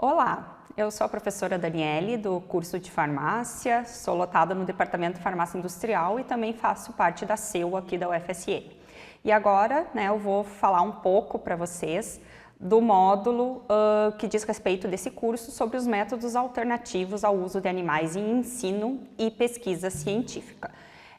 Olá, eu sou a professora Daniele do curso de farmácia, sou lotada no departamento de farmácia industrial e também faço parte da CEU aqui da UFSM. E agora, eu vou falar um pouco para vocês do módulo que diz respeito desse curso sobre os métodos alternativos ao uso de animais em ensino e pesquisa científica.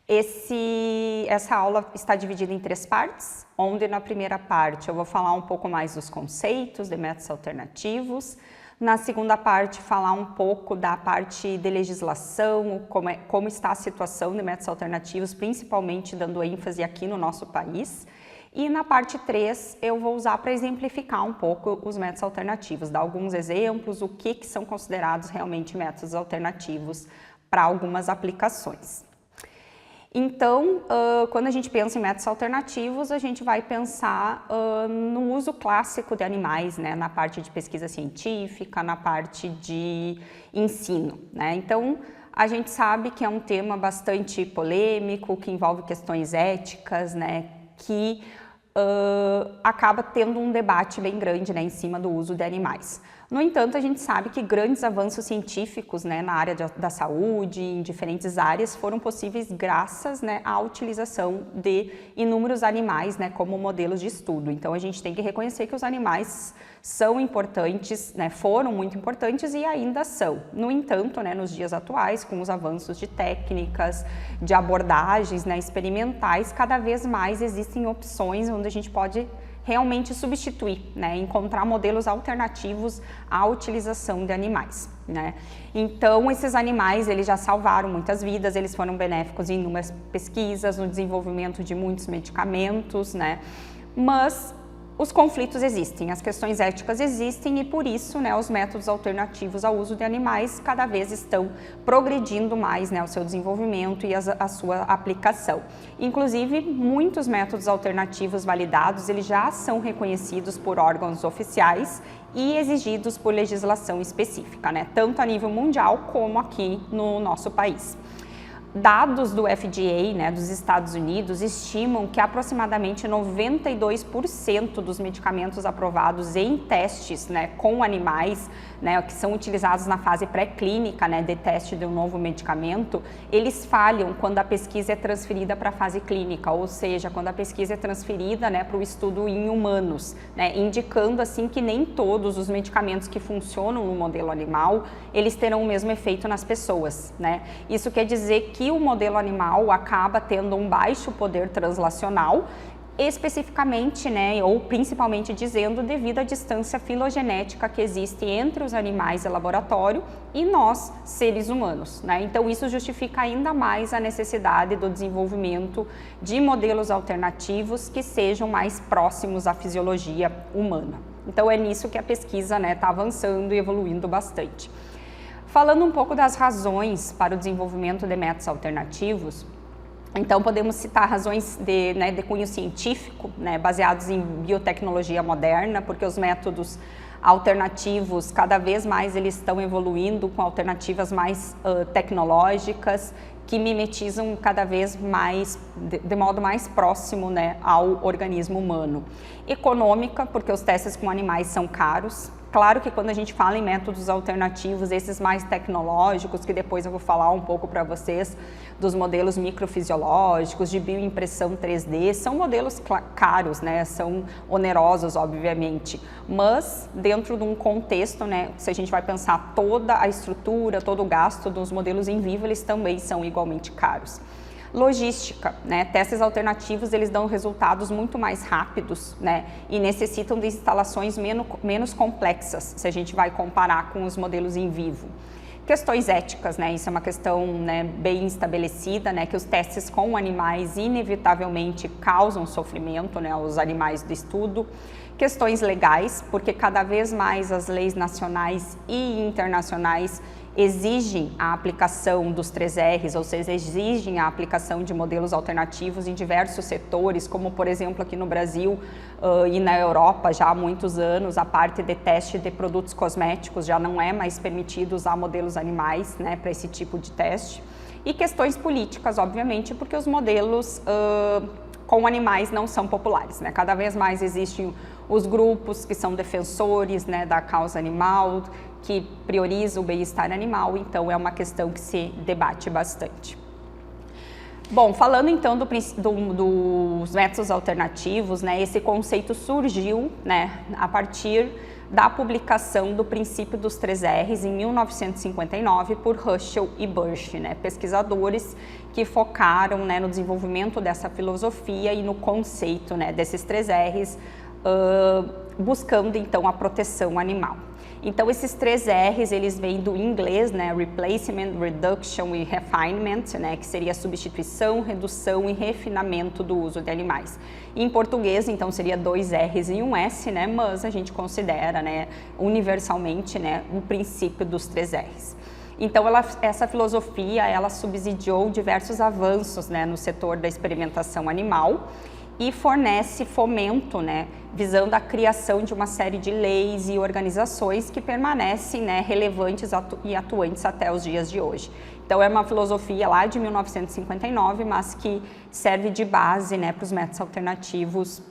Essa aula está dividida em 3 partes, onde na primeira parte eu vou falar um pouco mais dos conceitos de métodos alternativos. Na segunda parte, falar um pouco da parte de legislação, como está a situação de métodos alternativos, principalmente dando ênfase aqui no nosso país. E na parte 3, eu vou usar para exemplificar um pouco os métodos alternativos, dar alguns exemplos, o que são considerados realmente métodos alternativos para algumas aplicações. Então, quando a gente pensa em métodos alternativos, a gente vai pensar no uso clássico de animais, na parte de pesquisa científica, na parte de ensino, Então, a gente sabe que é um tema bastante polêmico, que envolve questões éticas, que acaba tendo um debate bem grande, em cima do uso de animais. No entanto, a gente sabe que grandes avanços científicos, na área da saúde, em diferentes áreas, foram possíveis graças, à utilização de inúmeros animais, como modelos de estudo. Então, a gente tem que reconhecer que os animais são importantes, foram muito importantes e ainda são. No entanto, nos dias atuais, com os avanços de técnicas, de abordagens, experimentais, cada vez mais existem opções onde a gente pode realmente substituir, encontrar modelos alternativos à utilização de animais, Então, esses animais, eles já salvaram muitas vidas, eles foram benéficos em inúmeras pesquisas, no desenvolvimento de muitos medicamentos, Mas os conflitos existem, as questões éticas existem e por isso, os métodos alternativos ao uso de animais cada vez estão progredindo mais, o seu desenvolvimento e a sua aplicação. Inclusive, muitos métodos alternativos validados, eles já são reconhecidos por órgãos oficiais e exigidos por legislação específica, tanto a nível mundial como aqui no nosso país. Dados do FDA, dos Estados Unidos, estimam que aproximadamente 92% dos medicamentos aprovados em testes, com animais, que são utilizados na fase pré-clínica, de teste de um novo medicamento, eles falham quando a pesquisa é transferida para a fase clínica, ou seja, quando a pesquisa é transferida, para o estudo em humanos, indicando assim que nem todos os medicamentos que funcionam no modelo animal, eles terão o mesmo efeito nas pessoas, Isso quer dizer que o modelo animal acaba tendo um baixo poder translacional, especificamente, ou principalmente dizendo, devido à distância filogenética que existe entre os animais de laboratório e nós, seres humanos, Então, isso justifica ainda mais a necessidade do desenvolvimento de modelos alternativos que sejam mais próximos à fisiologia humana. Então, é nisso que a pesquisa está avançando e evoluindo bastante. Falando um pouco das razões para o desenvolvimento de métodos alternativos, então podemos citar razões de cunho científico, baseados em biotecnologia moderna, porque os métodos alternativos, cada vez mais eles estão evoluindo com alternativas mais tecnológicas, que mimetizam cada vez mais, de modo mais próximo, ao organismo humano. Econômica, porque os testes com animais são caros. Claro que quando a gente fala em métodos alternativos, esses mais tecnológicos, que depois eu vou falar um pouco para vocês, dos modelos microfisiológicos, de bioimpressão 3D, são modelos caros, são onerosos, obviamente, mas dentro de um contexto, se a gente vai pensar toda a estrutura, todo o gasto dos modelos em vivo, eles também são igualmente caros. Logística, testes alternativos, eles dão resultados muito mais rápidos, e necessitam de instalações menos complexas, se a gente vai comparar com os modelos em vivo. Questões éticas, isso é uma questão bem estabelecida, que os testes com animais inevitavelmente causam sofrimento aos animais do estudo. Questões legais, porque cada vez mais as leis nacionais e internacionais exigem a aplicação dos 3Rs, ou seja, exigem a aplicação de modelos alternativos em diversos setores, como por exemplo aqui no Brasil e na Europa já há muitos anos, a parte de teste de produtos cosméticos já não é mais permitido usar modelos animais para esse tipo de teste. E questões políticas, obviamente, porque os modelos com animais não são populares, Cada vez mais existem os grupos que são defensores, da causa animal, que prioriza o bem-estar animal, então é uma questão que se debate bastante. Bom, falando então dos métodos alternativos, né, esse conceito surgiu, né, a partir da publicação do princípio dos 3 R's em 1959 por Russell e Burch, né, pesquisadores que focaram, né, no desenvolvimento dessa filosofia e no conceito, né, desses 3 R's, buscando então a proteção animal. Então esses 3 R's, eles vêm do inglês, né, replacement, reduction e refinement, né, que seria substituição, redução e refinamento do uso de animais. Em português, então, seria 2 R's e 1 S, né, mas a gente considera, né, universalmente, né, o princípio dos 3 R's. Então, essa filosofia, ela subsidiou diversos avanços, né, no setor da experimentação animal e fornece fomento, né, visando a criação de uma série de leis e organizações que permanecem, né, relevantes e atuantes até os dias de hoje. Então é uma filosofia lá de 1959, mas que serve de base, né, para os métodos alternativos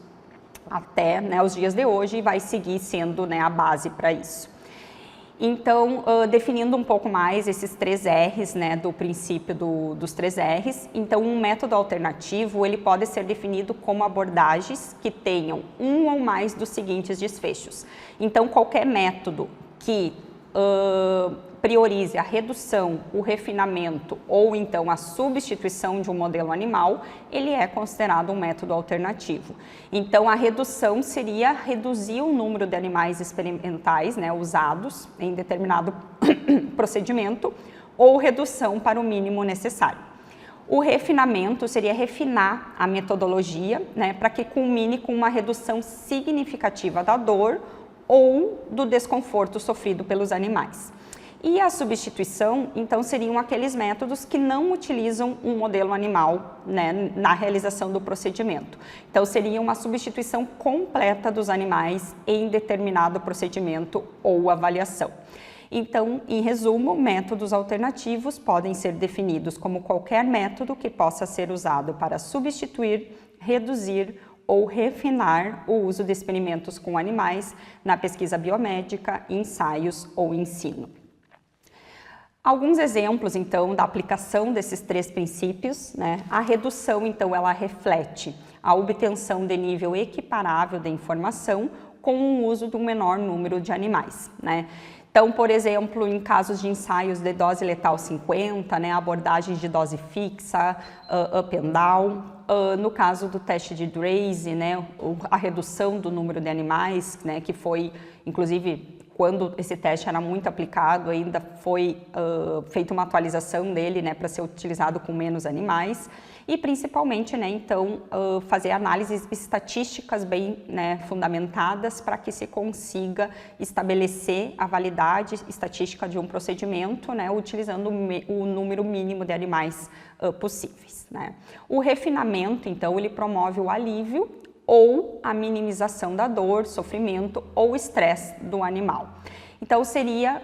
até, né, os dias de hoje e vai seguir sendo, né, a base para isso. Então, definindo um pouco mais esses 3 R's, né, do princípio dos 3 R's, então um método alternativo, ele pode ser definido como abordagens que tenham um ou mais dos seguintes desfechos. Então, qualquer método que priorize a redução, o refinamento ou então a substituição de um modelo animal, ele é considerado um método alternativo. Então, a redução seria reduzir o número de animais experimentais, né, usados em determinado procedimento, ou redução para o mínimo necessário. O refinamento seria refinar a metodologia, né, para que culmine com uma redução significativa da dor ou do desconforto sofrido pelos animais. E a substituição, então, seriam aqueles métodos que não utilizam um modelo animal, né, na realização do procedimento. Então, seria uma substituição completa dos animais em determinado procedimento ou avaliação. Então, em resumo, métodos alternativos podem ser definidos como qualquer método que possa ser usado para substituir, reduzir ou refinar o uso de experimentos com animais na pesquisa biomédica, ensaios ou ensino. Alguns exemplos, então, da aplicação desses 3 princípios, né? A redução, então, ela reflete a obtenção de nível equiparável de informação com o uso de um menor número de animais, né? Então, por exemplo, em casos de ensaios de dose letal 50, né, abordagens de dose fixa, up and down, no caso do teste de Draise, né, a redução do número de animais, né, que foi, inclusive, quando esse teste era muito aplicado, ainda foi feita uma atualização dele, né, para ser utilizado com menos animais e principalmente, né, então, fazer análises estatísticas bem, né, fundamentadas para que se consiga estabelecer a validade estatística de um procedimento, né, utilizando o número mínimo de animais possíveis, né. O refinamento, então, ele promove o alívio ou a minimização da dor, sofrimento ou estresse do animal. Então, seria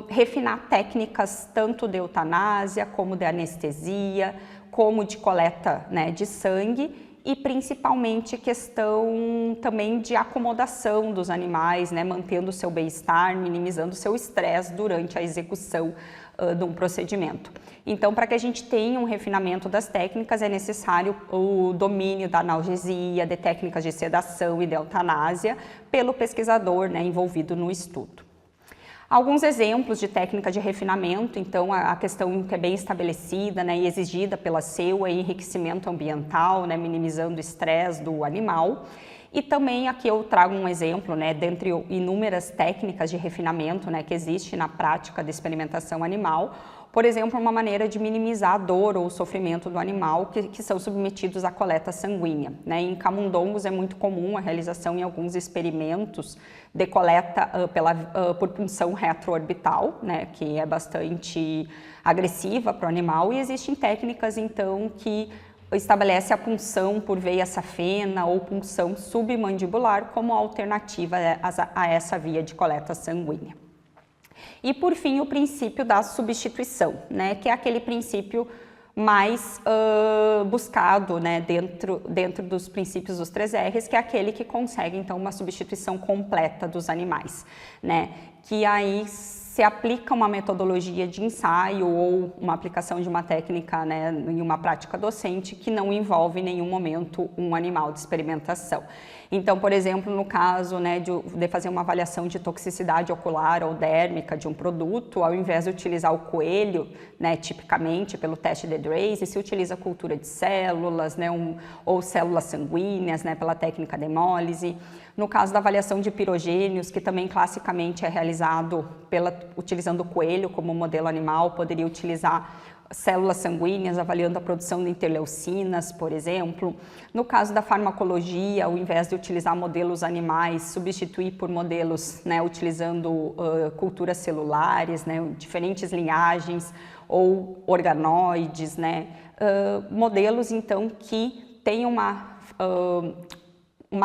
refinar técnicas tanto de eutanásia, como de anestesia, como de coleta, né, de sangue e principalmente questão também de acomodação dos animais, né, mantendo o seu bem-estar, minimizando o seu estresse durante a execução de um procedimento. Então, para que a gente tenha um refinamento das técnicas, é necessário o domínio da analgesia, de técnicas de sedação e de eutanásia pelo pesquisador, né, envolvido no estudo. Alguns exemplos de técnica de refinamento, então a questão que é bem estabelecida, né, e exigida pela CEUA é enriquecimento ambiental, né, minimizando o estresse do animal. E também aqui eu trago um exemplo, né, dentre inúmeras técnicas de refinamento, né, que existe na prática de experimentação animal. Por exemplo, uma maneira de minimizar a dor ou o sofrimento do animal que são submetidos à coleta sanguínea, né? Em camundongos é muito comum a realização em alguns experimentos de coleta por punção retroorbital, né, que é bastante agressiva para o animal, e existem técnicas, então, que estabelece a punção por veia safena ou punção submandibular como alternativa a essa via de coleta sanguínea. E por fim, o princípio da substituição, né, que é aquele princípio mais buscado, né, dentro dos princípios dos 3 R's, que é aquele que consegue, então, uma substituição completa dos animais, né, que aí se aplica uma metodologia de ensaio ou uma aplicação de uma técnica, né, em uma prática docente que não envolve em nenhum momento um animal de experimentação. Então, por exemplo, no caso, né, de fazer uma avaliação de toxicidade ocular ou dérmica de um produto, ao invés de utilizar o coelho, né, tipicamente pelo teste de Draze, se utiliza cultura de células, né, ou células sanguíneas, né, pela técnica de hemólise. No caso da avaliação de pirogênios, que também classicamente é realizado utilizando o coelho como modelo animal, poderia utilizar células sanguíneas, avaliando a produção de interleucinas, por exemplo. No caso da farmacologia, ao invés de utilizar modelos animais, substituir por modelos, né, utilizando culturas celulares, né, diferentes linhagens ou organoides, né, modelos, então, que têm uma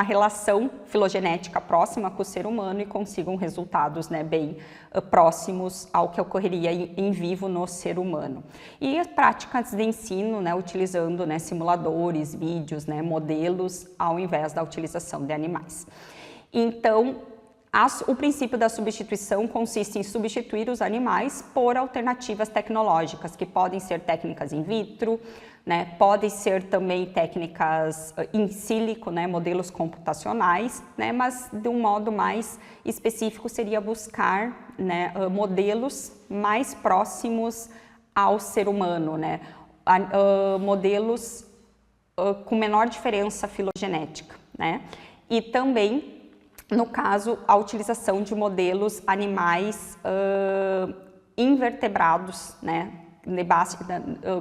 relação filogenética próxima com o ser humano e consigam resultados, né, bem próximos ao que ocorreria em vivo no ser humano. E as práticas de ensino, né, utilizando, né, simuladores, vídeos, né, modelos, ao invés da utilização de animais. Então, o princípio da substituição consiste em substituir os animais por alternativas tecnológicas, que podem ser técnicas in vitro, né, podem ser também técnicas in silico, né, modelos computacionais, né, mas de um modo mais específico seria buscar, né, modelos mais próximos ao ser humano, né, modelos com menor diferença filogenética, né, e também, no caso, a utilização de modelos animais invertebrados, né,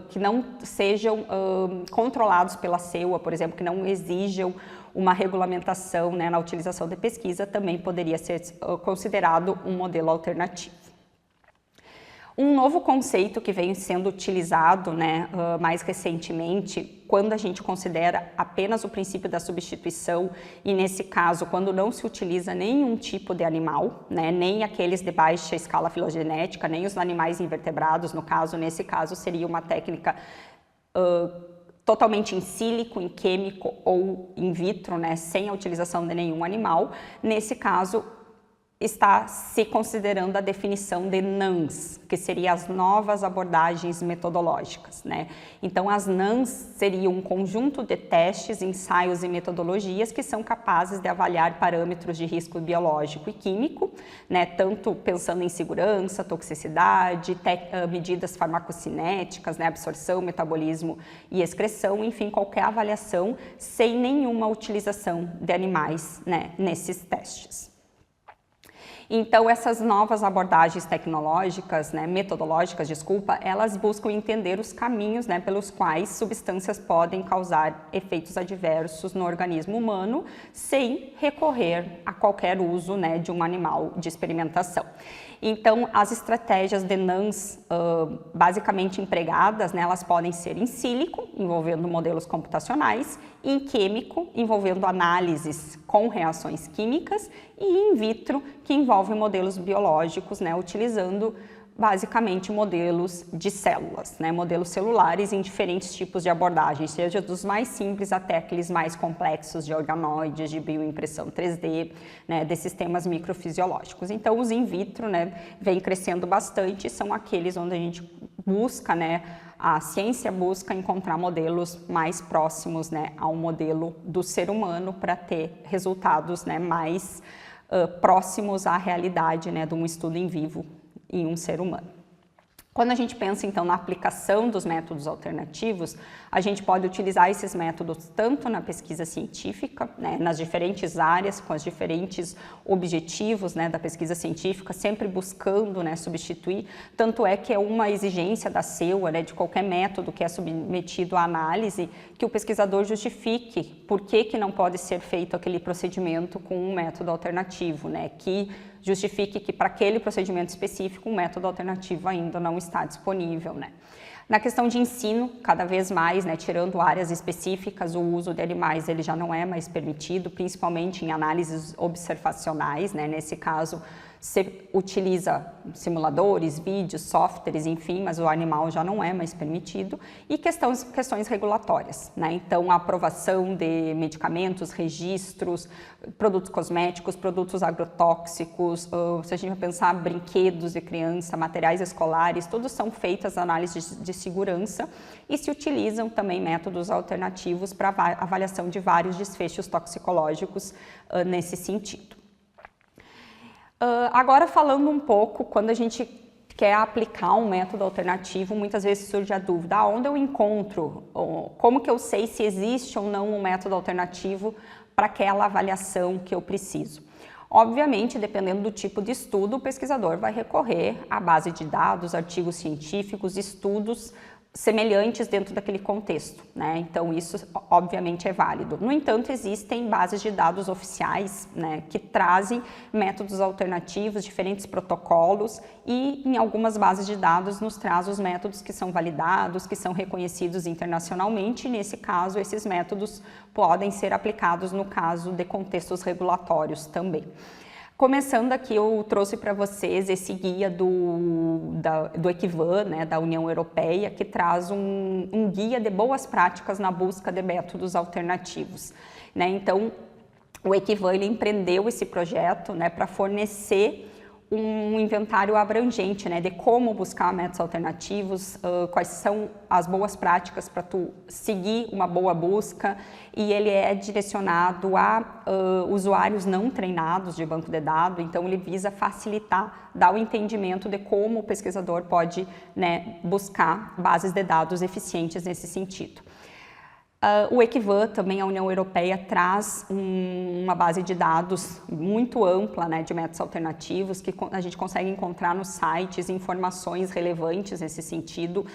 que não sejam controlados pela CEUA, por exemplo, que não exijam uma regulamentação, né, na utilização de pesquisa, também poderia ser considerado um modelo alternativo. Um novo conceito que vem sendo utilizado, né, mais recentemente, quando a gente considera apenas o princípio da substituição, e nesse caso, quando não se utiliza nenhum tipo de animal, né, nem aqueles de baixa escala filogenética, nem os animais invertebrados, nesse caso seria uma técnica totalmente in silico, em químico ou in vitro, né, sem a utilização de nenhum animal. Nesse caso, está se considerando a definição de NANs, que seriam as novas abordagens metodológicas, né? Então, as NANs seriam um conjunto de testes, ensaios e metodologias que são capazes de avaliar parâmetros de risco biológico e químico, né? Tanto pensando em segurança, toxicidade, medidas farmacocinéticas, né? Absorção, metabolismo e excreção, enfim, qualquer avaliação sem nenhuma utilização de animais, né, nesses testes. Então, essas novas abordagens tecnológicas, né, metodológicas, elas buscam entender os caminhos, né, pelos quais substâncias podem causar efeitos adversos no organismo humano sem recorrer a qualquer uso, né, de um animal de experimentação. Então, as estratégias de NANs basicamente empregadas, né, elas podem ser in silico, envolvendo modelos computacionais, em químico, envolvendo análises com reações químicas, e in vitro, que envolve modelos biológicos, né, utilizando basicamente modelos de células, né, modelos celulares em diferentes tipos de abordagens, seja dos mais simples até aqueles mais complexos de organoides, de bioimpressão 3D, né, de sistemas microfisiológicos. Então, os in vitro, né, vem crescendo bastante, são aqueles onde a gente busca, né, a ciência busca encontrar modelos mais próximos, né, ao modelo do ser humano para ter resultados, né, mais próximos à realidade, né, de um estudo em vivo em um ser humano. Quando a gente pensa, então, na aplicação dos métodos alternativos, a gente pode utilizar esses métodos tanto na pesquisa científica, né, nas diferentes áreas, com os diferentes objetivos, né, da pesquisa científica, sempre buscando, né, substituir. Tanto é que é uma exigência da CEUA, né, de qualquer método que é submetido à análise, que o pesquisador justifique por que não pode ser feito aquele procedimento com um método alternativo, né, que justifique que para aquele procedimento específico um método alternativo ainda não está disponível, né. Na questão de ensino, cada vez mais, né, tirando áreas específicas, o uso de animais ele já não é mais permitido, principalmente em análises observacionais, né, nesse caso Você utiliza simuladores, vídeos, softwares, enfim, mas o animal já não é mais permitido. E questões regulatórias, né? Então, a aprovação de medicamentos, registros, produtos cosméticos, produtos agrotóxicos, se a gente vai pensar brinquedos de criança, materiais escolares, todos são feitas análises de segurança e se utilizam também métodos alternativos para avaliação de vários desfechos toxicológicos nesse sentido. Agora falando um pouco, quando a gente quer aplicar um método alternativo, muitas vezes surge a dúvida, onde eu encontro, como que eu sei se existe ou não um método alternativo para aquela avaliação que eu preciso? Obviamente, dependendo do tipo de estudo, o pesquisador vai recorrer à base de dados, artigos científicos, estudos semelhantes dentro daquele contexto, né? Então isso obviamente é válido. No entanto, existem bases de dados oficiais, né, que trazem métodos alternativos, diferentes protocolos e em algumas bases de dados nos traz os métodos que são validados, que são reconhecidos internacionalmente e nesse caso esses métodos podem ser aplicados no caso de contextos regulatórios também. Começando aqui, eu trouxe para vocês esse guia do ECVAM, né, da União Europeia, que traz um guia de boas práticas na busca de métodos alternativos, né? Então, o ECVAM ele empreendeu esse projeto, né, para fornecer um inventário abrangente, né, de como buscar métodos alternativos, quais são as boas práticas para tu seguir uma boa busca, e ele é direcionado a usuários não treinados de banco de dados, então ele visa facilitar, dar o entendimento de como o pesquisador pode, né, buscar bases de dados eficientes nesse sentido. O ECVAM, também a União Europeia, traz uma base de dados muito ampla, né, de métodos alternativos que a gente consegue encontrar nos sites informações relevantes nesse sentido.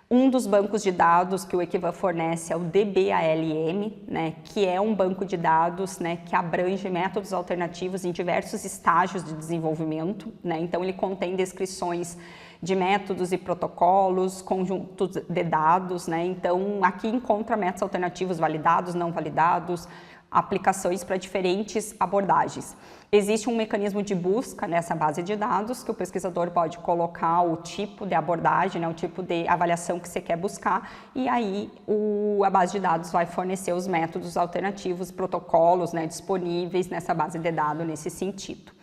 Um dos bancos de dados que o ECVAM fornece é o DBALM, né, que é um banco de dados, né, que abrange métodos alternativos em diversos estágios de desenvolvimento, né, então ele contém descrições de métodos e protocolos, conjuntos de dados, né? Então aqui encontra métodos alternativos validados, não validados, aplicações para diferentes abordagens. Existe um mecanismo de busca nessa base de dados que o pesquisador pode colocar o tipo de abordagem, né, o tipo de avaliação que você quer buscar e aí a base de dados vai fornecer os métodos alternativos, protocolos, né, disponíveis nessa base de dados nesse sentido.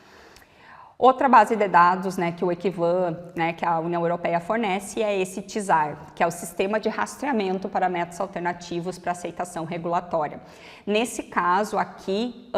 Outra base de dados, né, que o ECVAM, né, que a União Europeia fornece, é esse TISAR, que é o Sistema de Rastreamento para Métodos Alternativos para Aceitação Regulatória. Nesse caso aqui,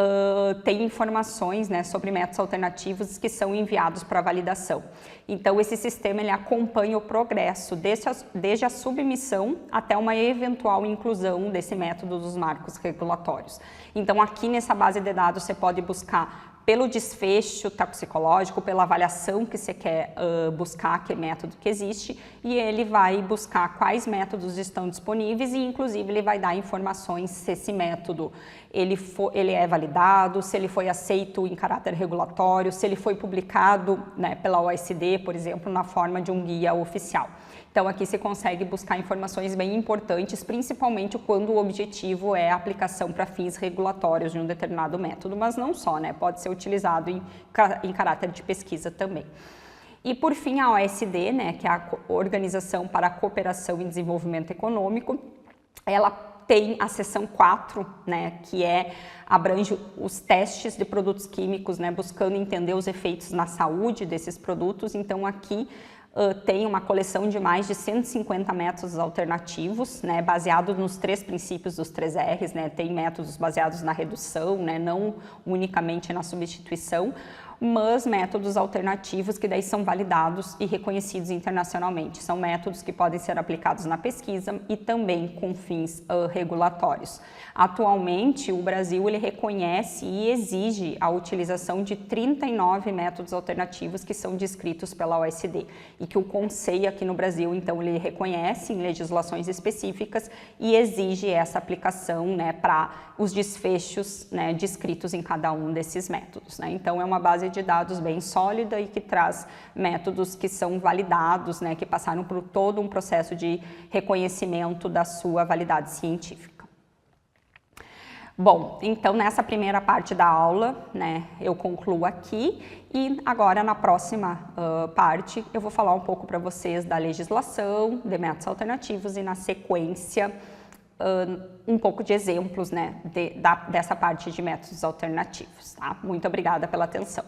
tem informações, né, sobre métodos alternativos que são enviados para validação. Então, esse sistema ele acompanha o progresso desde a submissão até uma eventual inclusão desse método dos marcos regulatórios. Então, aqui nessa base de dados você pode buscar pelo desfecho toxicológico, pela avaliação que você quer buscar, que método que existe, e ele vai buscar quais métodos estão disponíveis e, inclusive, ele vai dar informações se esse método ele é validado, se ele foi aceito em caráter regulatório, se ele foi publicado, né, pela OECD, por exemplo, na forma de um guia oficial. Então, aqui você consegue buscar informações bem importantes, principalmente quando o objetivo é a aplicação para fins regulatórios de um determinado método, mas não só, né? Pode ser utilizado em caráter de pesquisa também. E, por fim, a OECD, né, que é a Organização para a Cooperação e Desenvolvimento Econômico, ela tem a seção 4, né, que abrange os testes de produtos químicos, né, buscando entender os efeitos na saúde desses produtos. Então, aqui tem uma coleção de mais de 150 métodos alternativos, né, baseados nos 3 princípios dos 3 R's, né, tem métodos baseados na redução, né, não unicamente na substituição, mas métodos alternativos que daí são validados e reconhecidos internacionalmente. São métodos que podem ser aplicados na pesquisa e também com fins regulatórios. Atualmente, o Brasil ele reconhece e exige a utilização de 39 métodos alternativos que são descritos pela OECD e que o Conselho aqui no Brasil, então, ele reconhece em legislações específicas e exige essa aplicação, né, para os desfechos, né, descritos em cada um desses métodos, né? Então, é uma base de dados bem sólida e que traz métodos que são validados, né, que passaram por todo um processo de reconhecimento da sua validade científica. Bom, então nessa primeira parte da aula, né, eu concluo aqui e agora na próxima parte eu vou falar um pouco para vocês da legislação, de métodos alternativos e na sequência um pouco de exemplos, né, dessa parte de métodos alternativos, tá? Muito obrigada pela atenção.